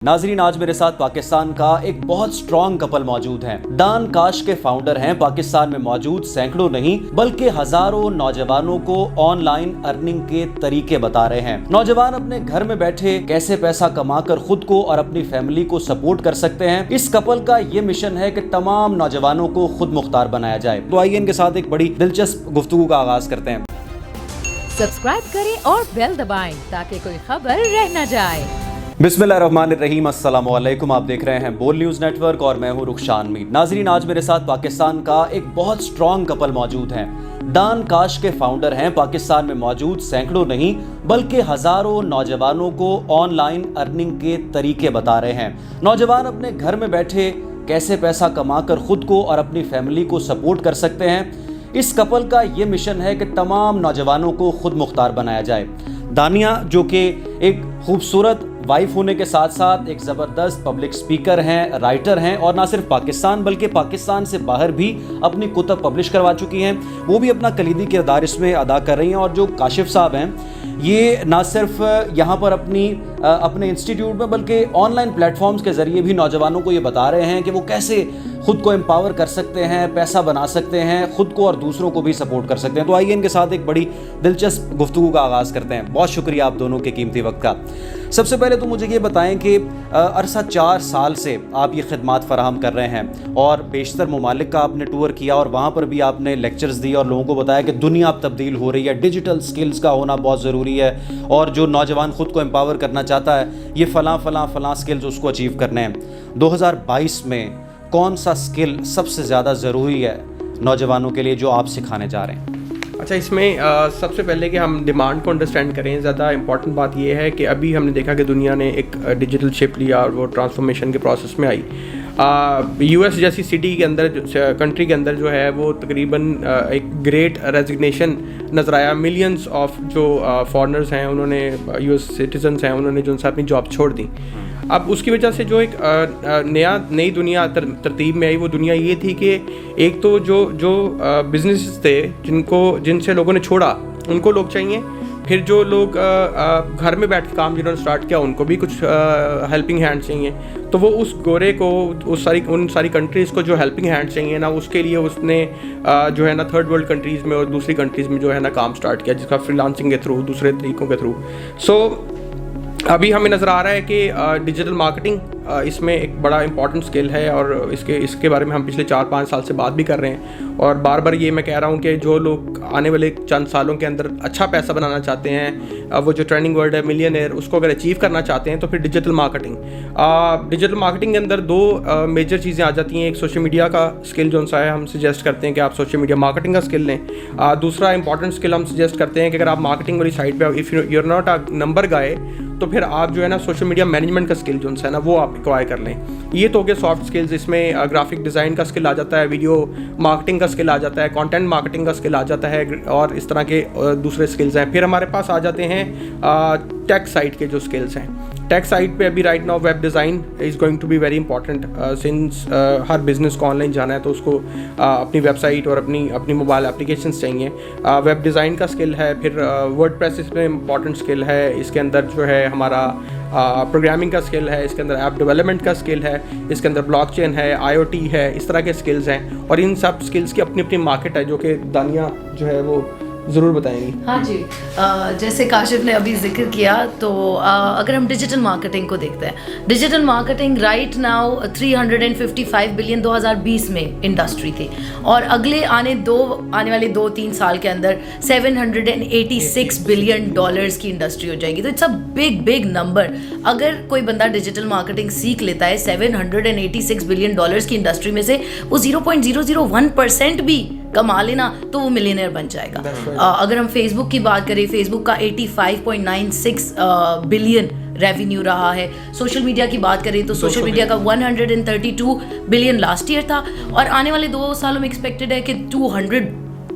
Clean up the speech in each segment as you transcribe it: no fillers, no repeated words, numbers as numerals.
नाजरीन, आज मेरे साथ पाकिस्तान का एक बहुत स्ट्रॉन्ग कपल मौजूद हैं। डान काश के फाउंडर हैं। पाकिस्तान में मौजूद सैकड़ों नहीं बल्कि हजारों नौजवानों को ऑनलाइन अर्निंग के तरीके बता रहे हैं। नौजवान अपने घर में बैठे कैसे पैसा कमाकर खुद को और अपनी फैमिली को सपोर्ट कर सकते हैं। इस कपल का ये मिशन है कि तमाम नौजवानों को खुद मुख्तार बनाया जाए। तो आइए इनके साथ एक बड़ी दिलचस्प गुफ्तगू का आगाज करते हैं। सब्सक्राइब करें और बेल दबाएं ताकि कोई खबर रह न जाए। बिस्मिल्लाहिर्रहमानिर्रहीम, अस्सलामुअलैकुम। आप देख रहे हैं बोल न्यूज़ नेटवर्क और मैं हूं रुखशान मीर। नाजरीन, आज मेरे साथ पाकिस्तान का एक बहुत स्ट्रॉन्ग कपल मौजूद हैं। डान काश के फाउंडर हैं। पाकिस्तान में मौजूद सैकड़ों नहीं बल्कि हजारों नौजवानों को ऑनलाइन अर्निंग के तरीके बता रहे हैं। नौजवान अपने घर में बैठे कैसे पैसा कमाकर खुद को और अपनी फैमिली को सपोर्ट कर सकते हैं। इस कपल का ये मिशन है कि तमाम नौजवानों को खुद मुख्तार बनाया जाए। दानिया, जो कि एक खूबसूरत वाइफ होने के साथ साथ एक ज़बरदस्त पब्लिक स्पीकर हैं, राइटर हैं और ना सिर्फ पाकिस्तान बल्कि पाकिस्तान से बाहर भी अपनी कुतब पब्लिश करवा चुकी हैं। वो भी अपना कलीदी किरदार इसमें अदा कर रही हैं। और जो काशिफ साहब हैं, ये ना सिर्फ यहाँ पर अपने इंस्टीट्यूट में बल्कि ऑनलाइन प्लेटफॉर्म्स के ज़रिए भी नौजवानों को ये बता रहे हैं कि वो कैसे खुद को एम्पावर कर सकते हैं, पैसा बना सकते हैं, खुद को और दूसरों को भी सपोर्ट कर सकते हैं। तो आइए इनके साथ एक बड़ी दिलचस्प गुफ्तगू का आगाज़ करते हैं। बहुत शुक्रिया आप दोनों के कीमती वक्त का। सबसे पहले तो मुझे ये बताएं कि अरसा 4 साल से आप ये खिदमात फ़राहम कर रहे हैं और बेशतर ममालिक का आपने टूर किया और वहाँ पर भी आपने लेक्चर्स दिए और लोगों को बताया कि दुनिया अब तब्दील हो रही है, डिजिटल स्किल्स का होना बहुत ज़रूरी है और जो नौजवान खुद को एम्पावर करना चाहता है ये फ़लाँ स्किल्स उसको अचीव करने हैं। 2022 में कौन सा स्किल सबसे ज़्यादा ज़रूरी है नौजवानों के लिए जो आप सिखाने जा रहे हैं? अच्छा, इसमें सबसे पहले कि हम डिमांड को अंडरस्टैंड करें। ज़्यादा इंपॉर्टेंट बात यह है कि अभी हमने देखा कि दुनिया ने एक डिजिटल शिफ्ट लिया और वो ट्रांसफॉर्मेशन के प्रोसेस में आई। यूएस जैसी सिटी के अंदर, कंट्री के अंदर जो है वो तकरीबन एक ग्रेट रेजिग्नेशन नज़र आया। मिलियंस ऑफ जो फॉरेनर्स हैं, उन्होंने यूएस सिटीजन्स हैं, उन्होंने जो अपनी जॉब छोड़ दी। अब उसकी वजह से जो एक नई दुनिया तरतीब में आई, वो दुनिया ये थी कि एक तो जो बिजनेस थे जिनसे लोगों ने छोड़ा उनको लोग चाहिए, फिर जो लोग घर में बैठ के काम जिन्होंने स्टार्ट किया उनको भी कुछ हेल्पिंग हैंड चाहिए। तो वो उस गोरे को उन सारी कंट्रीज़ को जो हेल्पिंग हैंड चाहिए ना, उसके लिए उसने जो है ना थर्ड वर्ल्ड कंट्रीज़ में और दूसरी कंट्रीज़ में जो है ना काम स्टार्ट किया, जिसका फ्रीलांसिंग के थ्रू, दूसरे तरीक़ों के थ्रू। अभी हमें नज़र आ रहा है कि डिजिटल मार्केटिंग इसमें एक बड़ा इंपॉर्टेंट स्किल है और इसके बारे में हम पिछले 4-5 साल से बात भी कर रहे हैं। और बार बार ये मैं कह रहा हूँ कि जो लोग आने वाले चंद सालों के अंदर अच्छा पैसा बनाना चाहते हैं, वो जो ट्रेंडिंग वर्ड है मिलियनेयर, उसको अगर अचीव करना चाहते हैं तो फिर डिजिटल मार्केटिंग के अंदर 2 मेजर चीज़ें आ जाती हैं। एक सोशल मीडिया का स्किल जो है हम सजेस्ट करते हैं कि आप सोशल मीडिया मार्केटिंग का स्किल लें। दूसरा इंपॉर्टेंट स्किल हम सजेस्ट करते हैं कि अगर आप मार्केटिंग वाली साइड पर if you are not a number guy, तो फिर आप जो है ना सोशल मीडिया मैनेजमेंट का स्किल जो है ना वो आप एक्वायर कर लें। ये तो हो गया सॉफ्ट स्किल्स। इसमें ग्राफिक डिज़ाइन का स्किल आ जाता है, वीडियो मार्केटिंग का स्किल आ जाता है, कंटेंट मार्केटिंग का स्किल आ जाता है और इस तरह के दूसरे स्किल्स हैं। फिर हमारे पास आ जाते हैं टेक साइड के जो स्किल्स हैं। टेक साइड पे अभी right now web design is going to be very important since हर बिज़नेस को ऑनलाइन जाना है तो उसको अपनी वेबसाइट और अपनी मोबाइल एप्लीकेशंस चाहिए। वेब डिज़ाइन का स्किल है। फिर वर्डप्रेस इसमें इंपॉर्टेंट स्किल है। इसके अंदर जो है हमारा प्रोग्रामिंग का स्किल है, इसके अंदर ऐप डेवलपमेंट का स्किल है, इसके अंदर ब्लॉकचेन है, IoT है, इस तरह के स्किल्स हैं। और इन सब स्किल्स की अपनी अपनी मार्केट है जो कि दानिया जो है वो ज़रूर बताएंगी। हाँ जी, जैसे काशिफ ने अभी जिक्र किया तो अगर हम डिजिटल मार्केटिंग को देखते हैं, digital marketing right now 355 billion 2020 में इंडस्ट्री थी और अगले आने वाले 2-3 साल के अंदर 786 बिलियन डॉलर्स की इंडस्ट्री हो जाएगी। तो इट्स अ बिग नंबर। अगर कोई बंदा डिजिटल मार्केटिंग सीख लेता है 786 बिलियन डॉलर्स की इंडस्ट्री में से वो 0.001% भी कमा लेना तो वो मिलियनर बन जाएगा। अगर हम फेसबुक की बात करें, फेसबुक का 85.96 बिलियन रेवेन्यू रहा है। सोशल मीडिया की बात करें तो सोशल मीडिया का 132 बिलियन लास्ट ईयर था और आने वाले 2 सालों में एक्सपेक्टेड है कि 200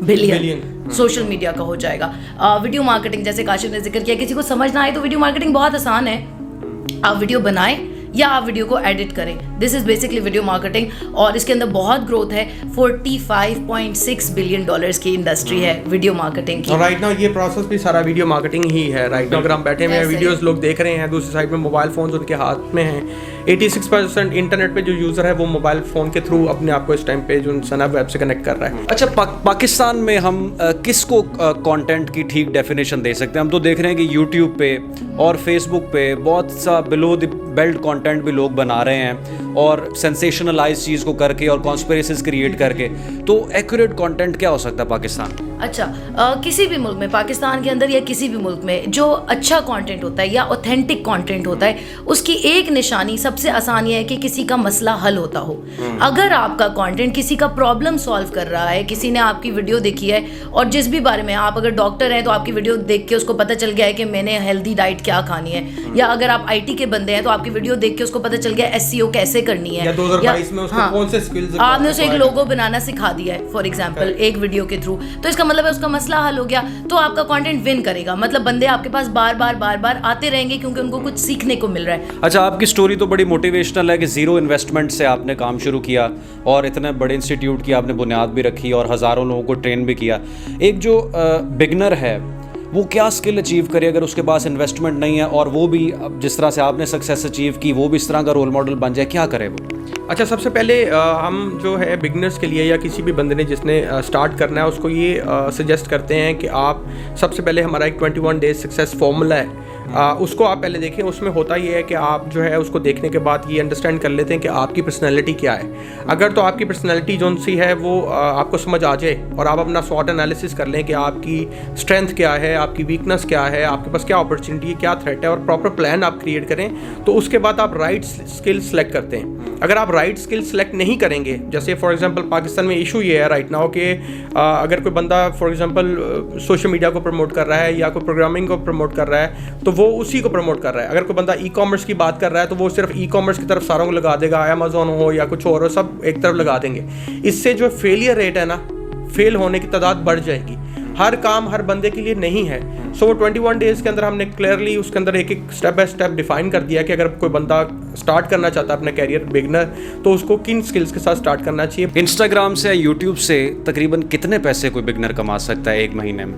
बिलियन सोशल मीडिया का हो जाएगा। वीडियो मार्केटिंग, जैसे काशिफ ने जिक्र किया, किसी को समझ ना आए तो वीडियो मार्केटिंग बहुत आसान है। आप वीडियो बनाएं, या आप वीडियो को एडिट करें। This is basically video marketing, और इसके अंदर बहुत ग्रोथ है। $45.6 बिलियन की इंडस्ट्री है वीडियो मार्केटिंग की। राइट नाउ ये प्रोसेस भी सारा वीडियो मार्केटिंग ही है। राइट नाउ अगर हम बैठे हुए हैं, वीडियोस लोग देख रहे हैं, दूसरी साइड में मोबाइल फोन्स उनके हाथ में हैं। 86% इंटरनेट पे जो यूज़र है वो मोबाइल फ़ोन के थ्रू अपने आप को इस टाइम पे जो सनब वेब से कनेक्ट कर रहा है। अच्छा, पाकिस्तान में हम किसको कंटेंट की ठीक डेफिनेशन दे सकते हैं? हम तो देख रहे हैं कि यूट्यूब पे और फेसबुक पे बहुत सा बिलो द बेल्ट कंटेंट भी लोग बना रहे हैं, और सेंसेशनलाइज चीज़ को करके और कॉन्स्पिरेसीज क्रिएट करके। तो एक्यूरेट कंटेंट क्या हो सकता है पाकिस्तान? अच्छा, किसी भी मुल्क में, पाकिस्तान के अंदर या किसी भी मुल्क में जो अच्छा कंटेंट होता है या ऑथेंटिक कंटेंट होता है, उसकी एक निशानी सबसे आसान ये है कि किसी का मसला हल होता हो। अगर आपका कंटेंट किसी का प्रॉब्लम सॉल्व कर रहा है, किसी ने आपकी वीडियो देखी है और जिस भी बारे में, आप अगर डॉक्टर हैं तो आपकी वीडियो देख के उसको पता चल गया है कि मैंने हेल्दी डाइट क्या खानी है, या अगर आप IT के बंदे हैं तो आपकी वीडियो देख के उसको पता चल गया SEO कैसे करनी है, या 2022 में उसको कौन से स्किल्स आपने उसे एक लोगो बनाना सिखा दिया है फॉर एग्जांपल एक वीडियो के थ्रू, तो इसका मतलब है उसका मसला हल हो गया, तो आपका कंटेंट विन करेगा। मतलब बंदे आपके पास बार बार आते रहेंगे क्योंकि उनको कुछ सीखने को मिल रहा है। अच्छा, आपकी स्टोरी तो बड़ी मोटिवेशनल है कि ज़ीरो इन्वेस्टमेंट से आपने काम शुरू किया और इतने बड़े इंस्टीट्यूट की आपने बुनियाद भी रखी और हज़ारों लोगों को ट्रेन भी किया। एक जो बिगनर है वो क्या स्किल अचीव करे अगर उसके पास इन्वेस्टमेंट नहीं है, और वो भी जिस तरह से आपने सक्सेस अचीव की वो भी इस तरह का रोल मॉडल बन जाए, क्या करे वो? अच्छा, सबसे पहले हम जो है बिगनर्स के लिए या किसी भी बंदे ने जिसने स्टार्ट करना है उसको ये सजेस्ट करते हैं कि आप सबसे पहले हमारा एक 21 डेज सक्सेस फॉर्मूला है, उसको आप पहले देखें। उसमें होता ये है कि आप जो है उसको देखने के बाद ये अंडरस्टैंड कर लेते हैं कि आपकी पर्सनैलिटी क्या है। अगर तो आपकी पर्सनैलिटी जो सी है वो आपको समझ आ जाए और आप अपना स्वॉट एनालिसिस कर लें कि आपकी स्ट्रेंथ क्या है, आपकी वीकनेस क्या है, आपके पास क्या अपॉर्चुनिटी है, क्या थ्रेट है, और प्रॉपर प्लान आप क्रिएट करें, तो उसके बाद आप राइट स्किल सेलेक्ट करते हैं। अगर आप राइट स्किल सेलेक्ट नहीं करेंगे, जैसे फॉर एग्जांपल पाकिस्तान में इशू ये है राइट नाउ कि अगर कोई बंदा फॉर एग्जांपल सोशल मीडिया को प्रमोट कर रहा है या कोई प्रोग्रामिंग को प्रमोट कर रहा है तो वो उसी को प्रमोट कर रहा है। अगर कोई बंदा ई-कॉमर्स की बात कर रहा है तो वो सिर्फ ई-कॉमर्स की तरफ सारों को लगा देगा, अमेज़ॉन हो या कुछ और हो, सब एक तरफ लगा देंगे। इससे जो फेलियर रेट है ना, फेल होने की तादाद बढ़ जाएगी। हर काम हर बंदे के लिए नहीं है। सो 21 डेज़ के अंदर हमने क्लियरली उसके अंदर एक एक स्टेप बाय स्टेप डिफाइन कर दिया कि अगर कोई बंदा स्टार्ट करना चाहता है अपना कैरियर बिगनर, तो उसको किन स्किल्स के साथ स्टार्ट करना चाहिए। इंस्टाग्राम से या यूट्यूब से तकरीबन कितने पैसे कोई बिगनर कमा सकता है एक महीने में?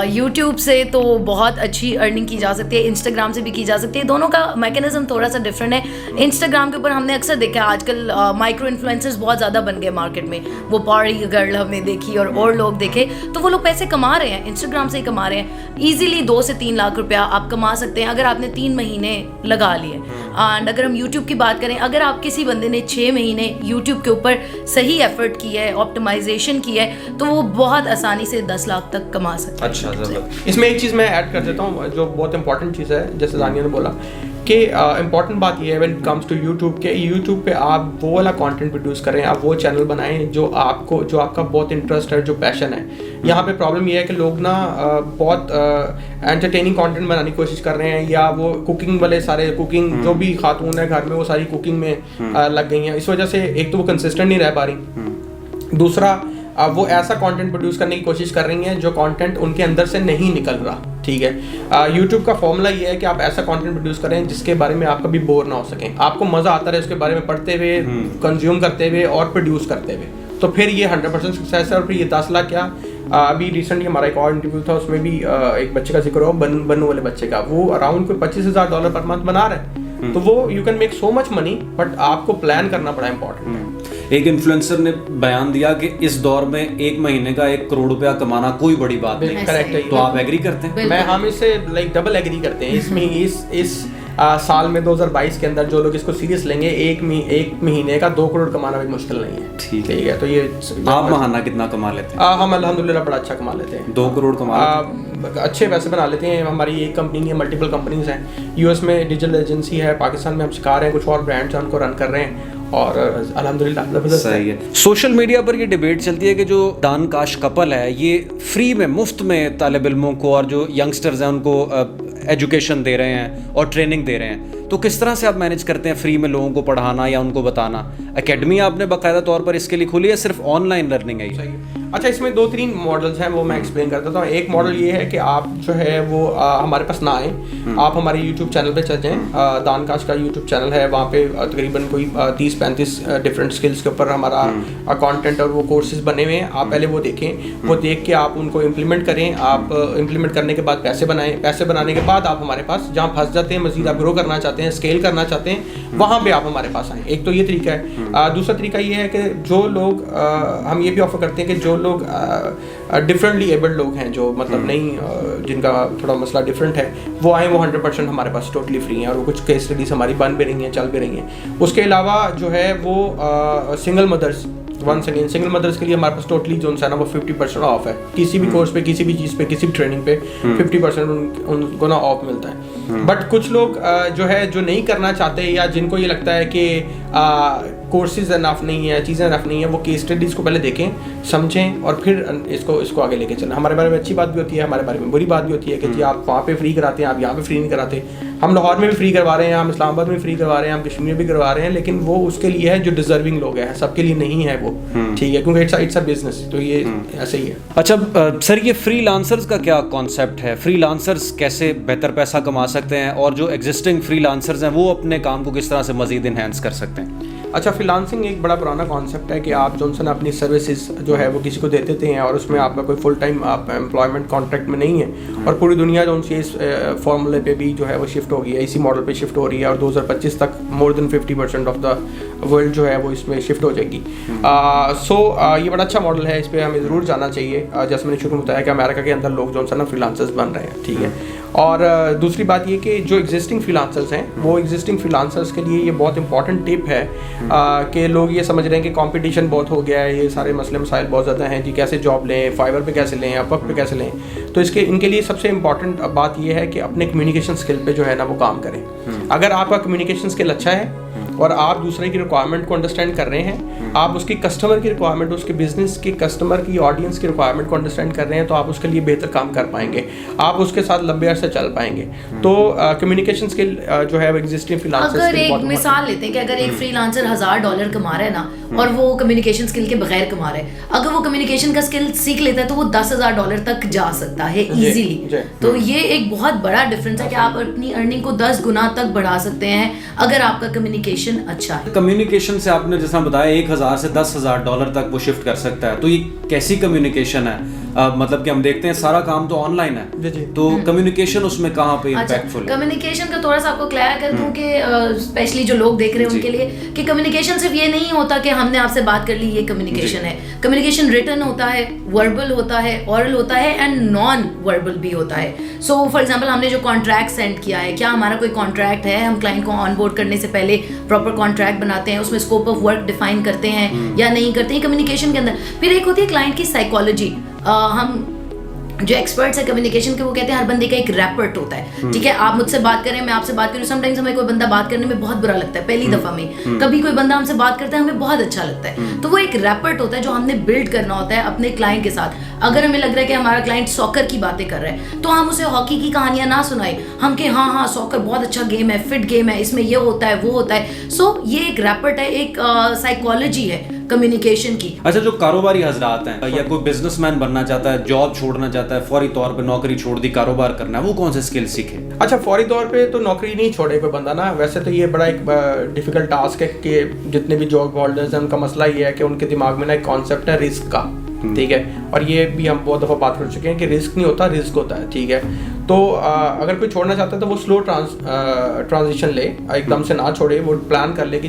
यूट्यूब से तो बहुत अच्छी अर्निंग की जा सकती है, इंस्टाग्राम से भी की जा सकती है। दोनों का मैकेनिज्म थोड़ा सा डिफरेंट है। इंस्टाग्राम के ऊपर हमने अक्सर देखा है आजकल माइक्रो इन्फ्लुएंसर्स बहुत ज़्यादा बन गए मार्केट में। वो पारी गर्ल हमने देखी और लोग देखे, तो वो लोग पैसे कमा रहे हैं, इंस्टाग्राम से ही कमा रहे हैं। ईजिली 2 से 3 लाख रुपया आप कमा सकते हैं अगर आपने 3 महीने लगा लिए। एंड अगर हम यूट्यूब की बात करें, अगर आप किसी बंदे ने 6 महीने यूट्यूब के ऊपर सही एफर्ट की है, ऑप्टिमाइजेशन की है, तो वो बहुत आसानी से 10 लाख तक कमा सकते हैं। अच्छा, जबरदस्त। इसमें एक चीज़ मैं ऐड कर देता हूँ जो बहुत इंपॉर्टेंट चीज़ है, जैसे दानिया ने बोला कि इंपॉर्टेंट बात ये है when it comes to YouTube के, यूट्यूब पे आप वो वाला कंटेंट प्रोड्यूस करें, आप वो चैनल बनाएं जो आपका बहुत इंटरेस्ट है, जो पैशन है। यहाँ पे प्रॉब्लम ये है कि लोग ना बहुत एंटरटेनिंग कंटेंट बनाने की कोशिश कर रहे हैं, या वो कुकिंग वाले सारे कुकिंग जो भी खातून है घर में वो सारी कुकिंग में लग गई हैं। इस वजह से एक तो वो कंसिस्टेंट नहीं रह पा रही, दूसरा वो ऐसा कंटेंट प्रोड्यूस करने की कोशिश कर रही हैं जो कंटेंट उनके अंदर से नहीं निकल रहा। ठीक है, यूट्यूब का फॉर्मूला ये है कि आप ऐसा कंटेंट प्रोड्यूस करें जिसके बारे में आप कभी बोर ना हो सकें, आपको मज़ा आता रहे उसके बारे में पढ़ते हुए, कंज्यूम करते हुए और प्रोड्यूस करते हुए, तो फिर ये 100% सक्सेस है। और फिर ये 10 लाख क्या, अभी रिसेंटली हमारा एक और इंटरव्यू था, उसमें भी एक बच्चे का जिक्र हो, बनू वाले बच्चे का, वो अराउंड कोई $25,000 पर मंथ बना रहे हैं। तो वो you can make so much money, but आपको प्लान करना बड़ा इंपॉर्टेंट है। एक इन्फ्लुएंसर ने बयान दिया कि इस दौर में 1 महीने का 1 करोड़ रुपया कमाना कोई बड़ी बात नहीं। करेक्ट है। तो आप एग्री करते हैं? मैं हम इससे लाइक डबल एग्री करते हैं। इसमें इस साल में 2022 के अंदर जो लोग इसको सीरियस लेंगे, एक महीने का 2 करोड़ कमाना भी मुश्किल नहीं है। ठीक है, तो ये आप महाना कितना कमा लेते हैं? हम अल्हम्दुलिल्लाह बड़ा अच्छा कमा लेते हैं। 2 करोड़ कमा अच्छे पैसे बना लेते हैं। हमारी एक कंपनी नहीं है, मल्टीपल कंपनीज हैं। यूएस में डिजिटल एजेंसी है, पाकिस्तान में हम सिखा रहे हैं, कुछ और ब्रांड्स हैं उनको रन कर रहे हैं, और अल्हम्दुलिल्लाह सही है। सोशल मीडिया पर ये डिबेट चलती है कि जो दान काश कपल है ये फ्री में, मुफ्त में तालिब इल्मों को और जो यंगस्टर्स हैं उनको एजुकेशन दे रहे हैं और ट्रेनिंग दे रहे हैं। तो किस तरह से आप मैनेज करते हैं फ्री में लोगों को पढ़ाना या उनको बताना? एकेडमी आपने बाकायदा तौर पर इसके लिए खोली है, सिर्फ ऑनलाइन लर्निंग है ये? अच्छा, इसमें 2-3 मॉडल्स हैं, वो मैं एक्सप्लेन कर देता हूँ। एक मॉडल ये है कि आप जो है वो हमारे पास ना आए, आप हमारे यूट्यूब चैनल पे चल जाएँ। दानकाश का यूट्यूब चैनल है, वहाँ पे तकरीबन कोई 30-35 डिफरेंट स्किल्स के ऊपर हमारा कंटेंट और वो कोर्सेज बने हुए हैं। आप पहले वो देखें, वो देख के आप उनको इम्प्लीमेंट करें। आप इम्प्लीमेंट करने के बाद पैसे बनाएं, पैसे बनाने के बाद आप हमारे पास जहाँ फंस जाते हैं, मजीद आप ग्रो करना चाहते हैं, स्केल करना चाहते हैं, वहाँ पे आप हमारे पास आएँ। एक तो ये तरीका है। दूसरा तरीका ये है कि जो लोग हम ये भी ऑफर करते हैं कि जो लोग डिफरेंटली एबल्ड लोग हैं, जो मतलब नहीं जिनका थोड़ा मसला डिफरेंट है, वो आए, वो 100% हमारे पास टोटली फ्री हैं। और वो कुछ केस स्टडीज हमारी बन भी रही हैं, चल भी रही हैं। उसके अलावा जो है वो single mothers, once again single mothers के लिए हमारे पास टोटली जो है ना वो 50% ऑफ है। किसी भी कोर्स पे, किसी भी चीज़ पे, किसी भी ट्रेनिंग पे 50% उनको ना ऑफ मिलता है। बट कुछ लोग जो है जो नहीं करना चाहते, या जिनको ये लगता है कि कोर्सेज इनफ नहीं है, चीज़ें इनफ नहीं है, वो केस स्टडीज़ को पहले देखें, समझें और फिर इसको आगे लेके चलें। हमारे बारे में अच्छी बात भी होती है, हमारे बारे में बुरी बात भी होती है कि जी आप वहाँ पे फ्री कराते हैं, आप यहाँ पे फ्री नहीं कराते। हम लाहौर में भी फ्री करवा रहे हैं, हम इस्लामाबाद में फ्री करवा रहे हैं, हम कश्मीर में भी करवा रहे हैं, लेकिन वो उसके लिए है जो डिजर्विंग लोग हैं, सबके लिए नहीं है वो, ठीक है, क्योंकि इट्स अ बिजनेस, तो ये ऐसे ही है। अच्छा सर, ये फ्रीलांसर्स का क्या कॉन्सेप्ट है? फ्रीलांसर्स कैसे बेहतर पैसा कमा सकते हैं, और जो एग्जिस्टिंग फ्रीलांसर्स हैं वो अपने काम को किस तरह से मजीद इन्हेंस कर सकते हैं? अच्छा, फ्रीलांसिंग एक बड़ा पुराना कॉन्सेप्ट है कि आप जॉनसन अपनी सर्विसेज जो है वो किसी को दे देते हैं, और उसमें आपका कोई फुल टाइम आप एम्प्लॉयमेंट कॉन्ट्रैक्ट में नहीं है। और पूरी दुनिया जो उनसे इस फॉर्मूले पे भी जो है वो शिफ्ट हो गई है, इसी मॉडल पे शिफ्ट हो रही है, और 2025 तक more than 50% of the world जो है वो इसमें शिफ्ट हो जाएगी। ये बड़ा अच्छा मॉडल है, इस पर हमें ज़रूर जाना चाहिए। जैसे मैंने शुरू में बताया कि अमेरिका के अंदर लोग जो है फ्रीलांसर्स बन रहे हैं, ठीक है। और दूसरी बात ये कि जो एग्जिस्टिंग फ्रीलांसर्स हैं, वो एग्जिस्टिंग फ्रीलांसर्स के लिए ये बहुत इंपॉर्टेंट टिप है कि लोग ये समझ रहे हैं कि कंपटीशन बहुत हो गया है, ये सारे मसले मसाइल बहुत ज़्यादा हैं जी, कैसे जॉब लें, फाइवर पे कैसे लें, अपवर्क पे कैसे लें। तो इनके लिए सबसे इंपॉर्टेंट बात ये है कि अपने कम्युनिकेशन स्किल पे जो है ना वो काम करें। अगर आपका कम्युनिकेशन स्किल अच्छा है और आप दूसरे की रिक्वायरमेंट को अंडरस्टैंड कर रहे हैं, आप उसकी कस्टमर की रिक्वायरमेंट, उसके बिजनेस के कस्टमर की ऑडियंस की रिक्वायरमेंट को अंडरस्टैंड कर रहे हैं, तो आप उसके लिए बेहतर काम कर पाएंगे, आप उसके साथ लंबे अरसे चल पाएंगे। तो कम्युनिकेशन स्किल जो है वो एग्जिस्टिंग फ्रीलांसर्स, अगर एक मिसाल लेते हैं कि अगर एक फ्रीलांसर $1000 कमा रहा है ना, और वो कम्युनिकेशन स्किल के बगैर कमा रहा है, अगर वो कम्युनिकेशन का स्किल सीख लेता है तो वो $10,000 तक जा सकता है इजीली। तो ये एक बहुत बड़ा डिफरेंस है कि आप अपनी अर्निंग को 10 गुना तक बढ़ा सकते हैं अगर आपका कम्युनिकेशन अच्छा है। कम्युनिकेशन से आपने जैसा बताया $1,000 से $10,000 तक वो शिफ्ट कर सकता है, तो ये कैसी कम्युनिकेशन है? मतलब कि हम देखते हैं सारा काम तो ऑनलाइन है, तो कम्युनिकेशन उसमें कहाँ पे इम्पैक्टफुल है? कम्युनिकेशन का थोड़ा सा आपको क्लियर कर दूं कि स्पेशली जो लोग देख रहे हैं उनके लिए, कि कम्युनिकेशन सिर्फ ये नहीं होता कि हमने आपसे बात कर ली, ये कम्युनिकेशन है। कम्युनिकेशन रिटन होता है, वर्बल होता है, ऑरल होता है, एंड नॉन वर्बल भी होता है। सो फॉर एग्जांपल हमने जो कॉन्ट्रैक्ट सेंड किया है, क्या हमारा कोई कॉन्ट्रैक्ट है, हम क्लाइंट को ऑनबोर्ड करने से पहले प्रॉपर कॉन्ट्रैक्ट बनाते हैं, उसमें स्कोप ऑफ वर्क डिफाइन करते हैं या नहीं करते हैं कम्युनिकेशन के अंदर। फिर एक होती है क्लाइंट की साइकोलॉजी। हम जो एक्सपर्ट्स है कम्युनिकेशन के, वो कहते हैं हर बंदे का एक रैपर्ट होता है, ठीक है। आप मुझसे बात करें, मैं आपसे बात करूं, समटाइम्स हमें कोई बंदा बात करने में बहुत बुरा लगता है पहली दफा में, कभी कोई बंदा हमसे बात करता है हमें बहुत अच्छा लगता है। तो वो एक रैपर्ट होता है जो हमने बिल्ड करना होता है अपने क्लाइंट के साथ। अगर हमें लग रहा है कि हमारा क्लाइंट सॉकर की बातें कर रहा है, तो हम उसे हॉकी की कहानियां ना सुनाए, हम कि हाँ सॉकर बहुत अच्छा गेम है, फिट गेम है, इसमें ये होता है वो होता है। सो ये एक रैपर्ट है, एक साइकोलॉजी है कम्युनिकेशन की। अच्छा, जो कारोबारी हजरात हैं या कोई बिजनेसमैन बनना चाहता है, जॉब छोड़ना चाहता है, फौरी तौर पे नौकरी छोड़ दी, कारोबार करना है, वो कौन से स्किल सीखे? अच्छा, फौरी तौर पे तो नौकरी नहीं छोड़े कोई बंदा ना। वैसे तो ये बड़ा एक डिफिकल्ट टास्क है कि जितने भी जॉब होल्डर्स हैं उनका मसला ये है कि उनके दिमाग में ना एक कॉन्सेप्ट है रिस्क का, ठीक है। और ये भी हम बहुत दफ़ा बात कर चुके हैं कि रिस्क नहीं होता, रिस्क होता है, ठीक है। तो अगर कोई छोड़ना चाहता है तो वो स्लो ट्रांजिशन ले, एकदम से ना छोड़े, वो प्लान कर ले कि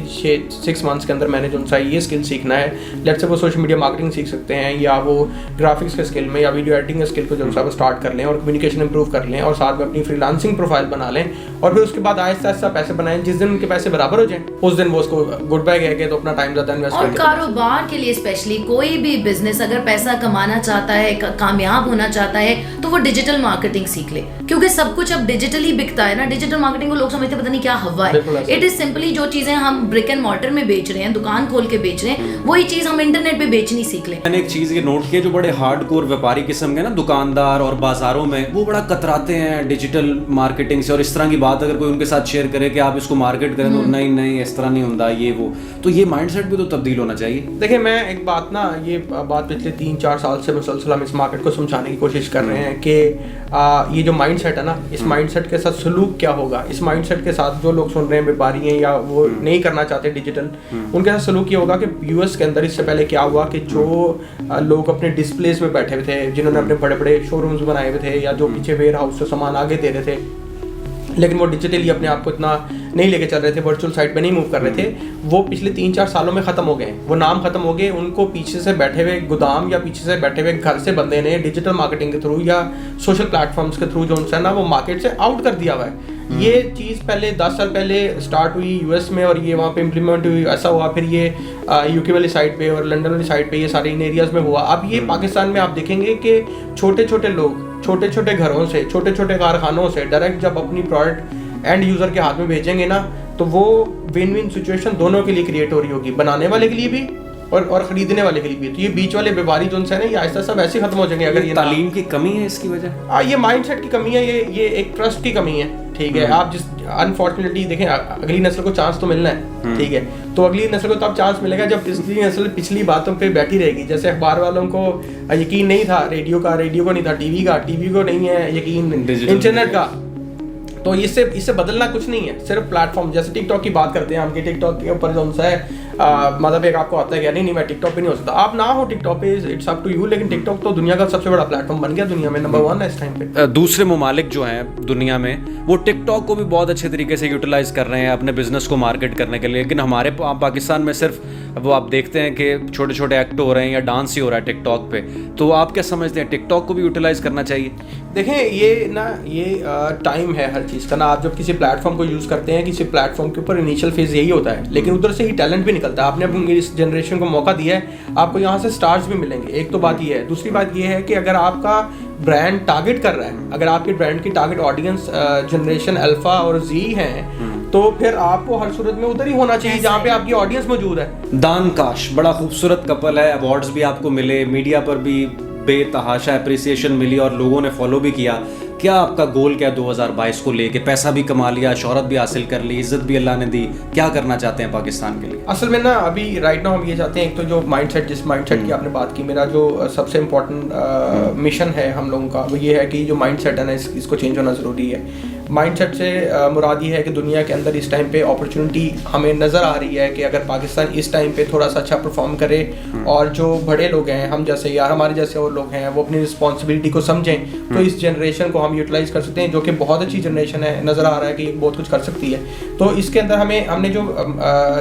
6 मंथ्स के अंदर मैंने जो सा ये स्किल सीखना है। लेट्स से वो सोशल मीडिया मार्केटिंग सीख सकते हैं, या वो ग्राफिक्स के स्किल में या वीडियो एडिटिंग के स्किल को जो सा वो स्टार्ट कर लें और कम्युनिकेशन इंप्रूव कर लें, और साथ में अपनी फ्रीलांसिंग प्रोफाइल बना लें, और फिर उसके बाद आहिस्ता आहिस्ता पैसे बनाएं। जिस दिन उनके पैसे बराबर हो जाएं उस दिन वो उसको गुड बाय कह के तो अपना टाइम ज़्यादा इन्वेस्ट और कारोबार के लिए स्पेशली कोई भी बिजनेस अगर पैसा कमाना कमाना चाहता है, कामयाब होना चाहता है, तो वो डिजिटल मार्केटिंग सीख ले, क्योंकि सब कुछ अब डिजिटली बिकता है ना। डिजिटल मार्केटिंग को लोग समझते पता नहीं क्या हवा है। इट इज सिंपली जो चीजें हम ब्रिक एंड मॉर्टर में बेच रहे हैं, दुकान खोल के बेच रहे हैं, वही चीज हम इंटरनेट पे बेचनी सीख लें। मैंने एक चीज़ ये नोट किया, जो बड़े हार्डकोर व्यापारी किस्म के ना दुकानदार और बाजारों में, वो बड़ा कतराते हैं डिजिटल मार्केटिंग से, और इस तरह की बात अगर कोई उनके साथ शेयर करे कि आप इसको मार्केट करें तो नहीं इस तरह नहीं होता ये वो, तो ये माइंडसेट भी तो तब्दील होना चाहिए। देखिए, मैं एक बात ना, ये बात पिछले 3-4 साल से मुसलसल हम इस मार्केट को समझाने की कोशिश कर रहे हैं कि ये जो माइंडसेट है ना, इस माइंडसेट के साथ सलूक क्या होगा, इस माइंडसेट के साथ जो लोग सुन रहे हैं, व्यापारी हैं या वो नहीं करना चाहते डिजिटल, उनके साथ सलूक ये होगा कि यूएस के अंदर इससे पहले क्या हुआ कि जो लोग अपने डिस्प्लेस में बैठे हुए थे, जिन्होंने अपने बड़े बड़े शोरूम्स बनाए हुए थे, या जो पीछे वेयर हाउस से सामान आगे दे रहे थे, लेकिन वो डिजिटली अपने आप को इतना नहीं लेके चल रहे थे, वर्चुअल साइट पे नहीं मूव कर रहे थे, वो पिछले 3-4 सालों में ख़त्म हो गए। वो नाम ख़त्म हो गए, उनको पीछे से बैठे हुए गोदाम या पीछे से बैठे हुए घर से बंदे ने डिजिटल मार्केटिंग के थ्रू या सोशल प्लेटफॉर्म्स के थ्रू जो उनसे ना वो मार्केट से आउट कर दिया हुआ है। ये चीज़ पहले 10 साल पहले स्टार्ट हुई यूएस में, और ये वहाँ पे इम्प्लीमेंट हुई, ऐसा हुआ, फिर ये यूके वाली साइड पे और लंदन वाली साइड पे, ये सारे इन एरियाज़ में हुआ। अब ये पाकिस्तान में आप देखेंगे कि छोटे छोटे लोग छोटे छोटे घरों से, छोटे छोटे कारखानों से डायरेक्ट जब अपनी प्रोडक्ट एंड यूज़र के हाथ में भेजेंगे ना, तो वो विन विन सिचुएशन दोनों के लिए क्रिएट हो रही होगी, बनाने वाले के लिए भी और खरीदने वाले के लिए भी। तो ये बीच वाले व्यापारी जो उनसे है ना, ये आहिस्ता सब ऐसे खत्म हो जाएंगे। अगर ये तालीम की कमी है इसकी वजह, ये माइंडसेट की कमी है, ये एक ट्रस्ट की कमी है। ठीक है, आप जिस अनफॉर्चुनेटली देखें, अगली नस्ल को चांस तो मिलना है, ठीक है, तो अगली नस्ल को तब चांस मिलेगा जब पिछली नस्ल पिछली बातों पे बैठी रहेगी। जैसे अखबार वालों को यकीन नहीं था रेडियो को नहीं था, टीवी को नहीं है यकीन इंटरनेट का, तो इससे बदलना कुछ नहीं है, सिर्फ प्लेटफॉर्म। जैसे टिकटॉक की बात करते हैं हम, कि टिकटॉक के ऊपर जो सा है मतलब एक आपको आता है कि नहीं मैं टिकटॉक पे नहीं हो सकता, आप ना हो टिकटॉक पे, इट्स अप टू यू, लेकिन टिकटॉक तो दुनिया का सबसे बड़ा प्लेटफॉर्म बन गया, दुनिया में नंबर 1 है इस टाइम पे। दूसरे ममालिक जो हैं दुनिया में, वो टिकटॉक को भी बहुत अच्छे तरीके से यूटिलाइज कर रहे हैं अपने बिजनेस को मार्केट करने के लिए, लेकिन हमारे पाकिस्तान में सिर्फ वो आप देखते हैं कि छोटे छोटे एक्ट हो रहे हैं या डांस ही हो रहा है टिकटॉक पे। तो आप क्या समझते हैं, टिकटॉक को भी यूटिलाइज करना चाहिए? देखें, ये टाइम है हर चीज़ का ना। आप जब किसी प्लेटफॉर्म को यूज़ करते हैं, किसी प्लेटफॉर्म के ऊपर इनिशियल फेज यही होता है, लेकिन उधर से ही टैलेंट भी निकलता है। आपने अपनी इस जनरेशन को मौका दिया है, आपको यहाँ से स्टार्स भी मिलेंगे। एक तो बात ये है, दूसरी बात ये है कि अगर आपका ब्रांड टारगेट कर रहा है, अगर आपके ब्रांड की टारगेट ऑडियंस जनरेशन अल्फा और जी हैं, तो फिर आपको हर सूरत में उधर ही होना चाहिए जहाँ पे आपकी ऑडियंस मौजूद है। दान काश बड़ा खूबसूरत कपल है, अवार्ड्स भी आपको मिले, मीडिया पर भी बेतहाशा अप्रिसिएशन मिली और लोगों ने फॉलो भी किया। क्या आपका गोल क्या 2022 को लेके? पैसा भी कमा लिया, शोहरत भी हासिल कर ली, इज्जत भी अल्लाह ने दी, क्या करना चाहते हैं पाकिस्तान के लिए? असल में ना अभी राइट नाउ हम ये चाहते हैं, एक तो जो माइंडसेट, जिस माइंडसेट की आपने बात की, मेरा जो सबसे इम्पोर्टेंट मिशन है हम लोगों का, वो ये है कि जो माइंडसेट है ना, इसको चेंज होना ज़रूरी है। माइंडसेट से मुराद ये है कि दुनिया के अंदर इस टाइम पे अपॉर्चुनिटी हमें नज़र आ रही है कि अगर पाकिस्तान इस टाइम पे थोड़ा सा अच्छा परफॉर्म करे, और जो बड़े लोग हैं हम जैसे या हमारे जैसे और लोग हैं, वो अपनी रिस्पॉन्सिबिलिटी को समझें, तो इस जनरेशन को हम यूटिलाइज कर सकते हैं, जो कि बहुत अच्छी जनरेशन है, नज़र आ रहा है कि बहुत कुछ कर सकती है। तो इसके अंदर हमने जो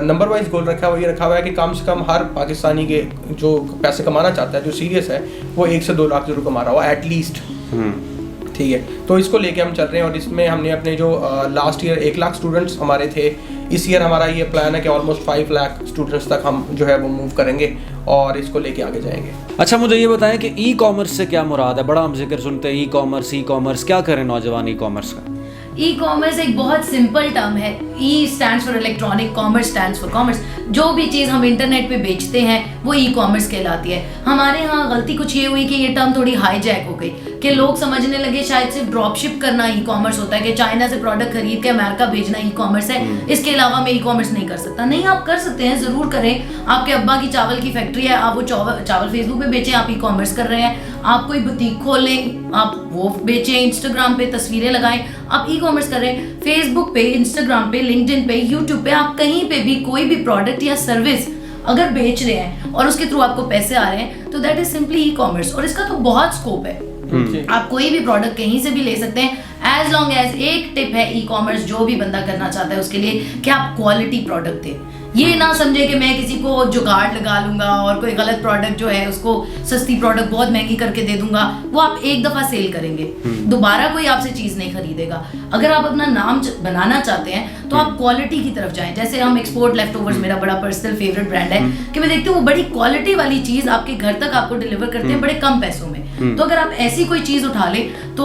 नंबर वाइज गोल रखा है, वो ये रखा हुआ है कि कम से कम हर पाकिस्तानी के जो पैसे कमाना चाहता है, जो सीरियस है, वो 1 से 2 लाख जरूर कमा रहा हो एटलीस्ट। ठीक है, तो इसको लेके हम चल रहे हैं, और इसमें हमने अपने जो लास्ट ईयर 1 लाख स्टूडेंट्स हमारे थे, इस ईयर हमारा ये प्लान है कि ऑलमोस्ट 5 लाख स्टूडेंट्स तक हम जो है वो मूव करेंगे और इसको लेके आगे जाएंगे। अच्छा, मुझे ये बताएं कि ई कॉमर्स से क्या मुराद है? बड़ा हम जिक्र सुनते हैं ई कॉमर्स, क्या करें नौजवान ई कॉमर्स का? ई कॉमर्स एक बहुत सिंपल टर्म है। ई stands for electronic, commerce stands for commerce. जो भी चीज़ हम इंटरनेट पे बेचते हैं वो ई कॉमर्स कहलाती है। हमारे यहाँ गलती कुछ ये हुई कि ये टर्म थोड़ी हाईजैक हो गई, कि लोग समझने लगे शायद सिर्फ ड्रॉपशिप करना ई कॉमर्स होता है, कि चाइना से प्रोडक्ट खरीद के अमेरिका भेजना ई कॉमर्स है, इसके अलावा मैं ई कॉमर्स नहीं कर सकता। नहीं, आप कर सकते हैं, ज़रूर करें। आपके अब्बा की चावल की फैक्ट्री है, आप वो चावल फेसबुक पे बेचें, आप ई कॉमर्स कर रहे हैं। आप कोई बुटीक खोलें, आप वो बेचें, इंस्टाग्राम पे तस्वीरें लगाएं, आप ई कॉमर्स कर रहे हैं। फेसबुक पे, इंस्टाग्राम पे, लिंक्डइन पे, यूट्यूब पे, आप कहीं पे भी कोई भी प्रोडक्ट या सर्विस अगर बेच रहे हैं और उसके थ्रू आपको पैसे आ रहे हैं, तो that is simply e commerce, और इसका तो बहुत स्कोप है। आप कोई भी प्रोडक्ट कहीं से भी ले सकते हैं एज लॉन्ग एज एक टिप है ई कॉमर्स जो भी बंदा करना चाहता है उसके लिए कि आप क्वालिटी प्रोडक्ट दें। ये ना समझे कि मैं किसी को जुगाड़ लगा लूंगा और कोई गलत प्रोडक्ट जो है उसको सस्ती प्रोडक्ट बहुत महंगी करके दे दूंगा, वो आप एक दफा सेल करेंगे, दोबारा कोई आपसे चीज नहीं खरीदेगा। अगर आप अपना नाम बनाना चाहते हैं तो आप क्वालिटी की तरफ जाएं। जैसे हम एक्सपोर्ट लेफ्टओवर्स, मेरा बड़ा पर्सनल फेवरेट ब्रांड है कि मैं देखती हूँ वो बड़ी क्वालिटी वाली चीज आपके घर तक आपको डिलीवर करते हैं बड़े कम पैसों में। तो अगर आप ऐसी कोई चीज उठा ले तो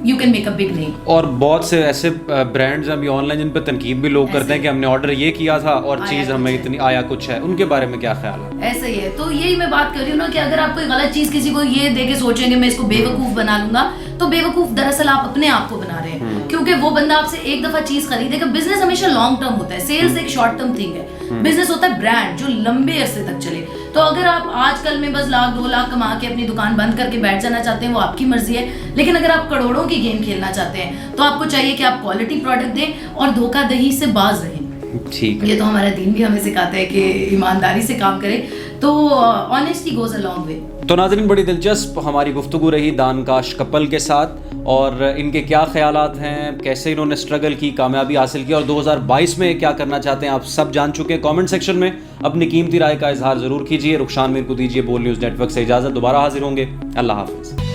you can make a big name. और बहुत से ऐसे ब्रांड्स अभी ऑनलाइन जिन पर तनकीद भी लोग करते हैं कि हमने ऑर्डर ये किया था और चीज हमें इतनी आया कुछ है, उनके बारे में क्या ख्याल है? ऐसा ही है, तो यही मैं बात कर रही हूँ ना कि अगर आप कोई गलत चीज किसी को ये दे के सोचेंगे मैं इसको बेवकूफ बना लूंगा, तो बेवकूफ दरअसल आप अपने आप को बना रहे हैं। क्योंकि वो बंदा आपसे एक दफा चीज खरीदेगा। बिजनेस हमेशा लॉन्ग टर्म होता है, सेल्स एक शॉर्ट टर्म थिंग है, बिजनेस होता है ब्रांड जो लंबे अरसे तक चले। तो अगर आप आजकल में बस लाख 2 लाख कमा के अपनी दुकान बंद करके बैठ जाना चाहते हैं वो आपकी मर्जी है, लेकिन अगर आप करोड़ों की गेम खेलना चाहते हैं तो आपको चाहिए कि आप क्वालिटी प्रोडक्ट दें और धोखाधड़ी से बाज रहें। ठीक है, ये तो हमारा दीन भी हमें सिखाता है कि ईमानदारी से काम करें, तो honesty goes a long way. तो नाज़रीन, बड़ी दिलचस्प हमारी गुफ्तगू रही दानकाश कपल के साथ और इनके क्या ख्यालात हैं, कैसे इन्होंने स्ट्रगल की, कामयाबी हासिल की और 2022 में क्या करना चाहते हैं आप सब जान चुके हैं। कमेंट सेक्शन में अपनी कीमती राय का इजहार ज़रूर कीजिए। रुखशान मीर को दीजिए बोल न्यूज़ नेटवर्क से इजाज़त, दोबारा हाजिर होंगे। अल्लाह हाफिज़।